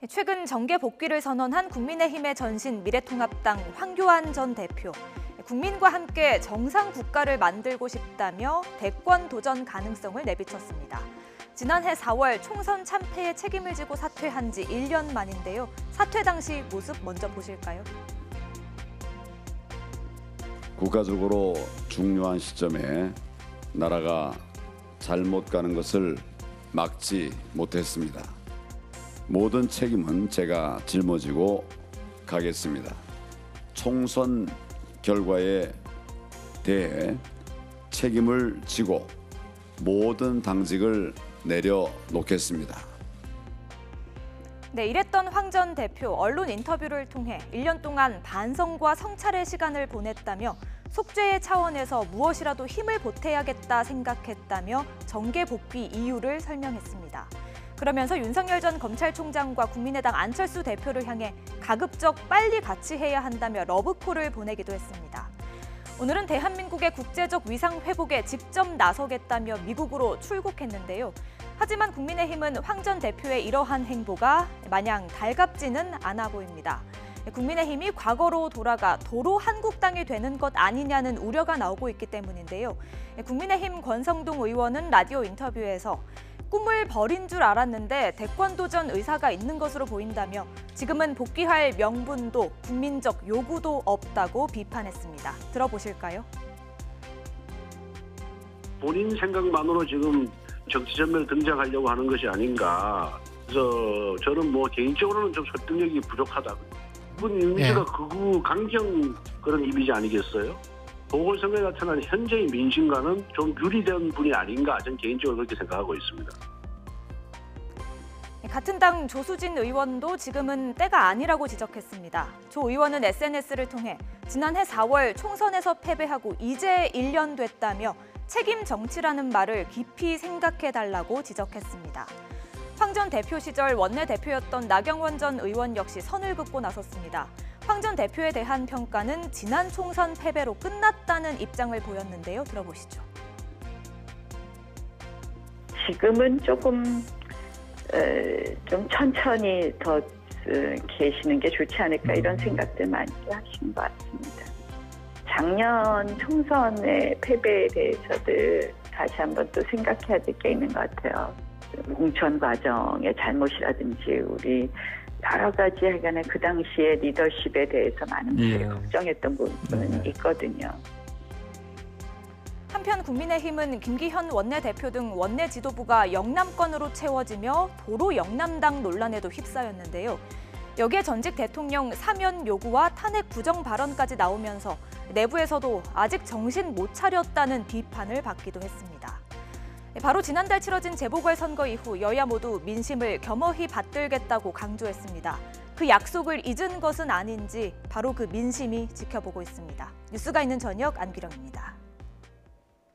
최근 정계 복귀를 선언한 국민의힘의 전신 미래통합당 황교안 전 대표. 국민과 함께 정상 국가를 만들고 싶다며 대권 도전 가능성을 내비쳤습니다. 지난해 4월 총선 참패의 책임을 지고 사퇴한 지 1년 만인데요. 사퇴 당시 모습 먼저 보실까요? 국가적으로 중요한 시점에 나라가 잘못 가는 것을 막지 못했습니다. 모든 책임은 제가 짊어지고 가겠습니다. 총선 결과에 대해 책임을 지고 모든 당직을 내려놓겠습니다. 네, 이랬던 황 전 대표 언론 인터뷰를 통해 1년 동안 반성과 성찰의 시간을 보냈다며 속죄의 차원에서 무엇이라도 힘을 보태야겠다 생각했다며 정계 복귀 이유를 설명했습니다. 그러면서 윤석열 전 검찰총장과 국민의당 안철수 대표를 향해 가급적 빨리 같이 해야 한다며 러브콜을 보내기도 했습니다. 오늘은 대한민국의 국제적 위상 회복에 직접 나서겠다며 미국으로 출국했는데요. 하지만 국민의힘은 황 전 대표의 이러한 행보가 마냥 달갑지는 않아 보입니다. 국민의힘이 과거로 돌아가 도로 한국당이 되는 것 아니냐는 우려가 나오고 있기 때문인데요. 국민의힘 권성동 의원은 라디오 인터뷰에서 꿈을 버린 줄 알았는데 대권 도전 의사가 있는 것으로 보인다며 지금은 복귀할 명분도 국민적 요구도 없다고 비판했습니다. 들어보실까요? 본인 생각만으로 지금 정치전면에 등장하려고 하는 것이 아닌가. 그래서 저는 개인적으로는 좀 설득력이 부족하다. 이분 이미지가 극우 강경 그런 이미지 아니겠어요? 보궐선거에 나타난 현재의 민심과는 좀 유리된 분이 아닌가 저는 개인적으로 그렇게 생각하고 있습니다. 같은 당 조수진 의원도 지금은 때가 아니라고 지적했습니다. 조 의원은 SNS를 통해 지난해 4월 총선에서 패배하고 이제 1년 됐다며 책임 정치라는 말을 깊이 생각해달라고 지적했습니다. 황 전 대표 시절 원내대표였던 나경원 전 의원 역시 선을 긋고 나섰습니다. 황 전 대표에 대한 평가는 지난 총선 패배로 끝났다는 입장을 보였는데요. 들어보시죠. 지금은 조금 좀 천천히 더 계시는 게 좋지 않을까 이런 생각들 많이 하시는 것 같습니다. 작년 총선의 패배에 대해서도 다시 한번 또 생각해야 될 게 있는 것 같아요. 공천 과정의 잘못이라든지 우리 여러 가지 하여간에 그 당시에 리더십에 대해서 많은 분들이 걱정했던 부분은 있거든요. 한편 국민의힘은 김기현 원내대표 등 원내 지도부가 영남권으로 채워지며 도로 영남당 논란에도 휩싸였는데요. 여기에 전직 대통령 사면 요구와 탄핵 부정 발언까지 나오면서 내부에서도 아직 정신 못 차렸다는 비판을 받기도 했습니다. 바로 지난달 치러진 재보궐선거 이후 여야 모두 민심을 겸허히 받들겠다고 강조했습니다. 그 약속을 잊은 것은 아닌지 바로 그 민심이 지켜보고 있습니다. 뉴스가 있는 저녁 안규령입니다.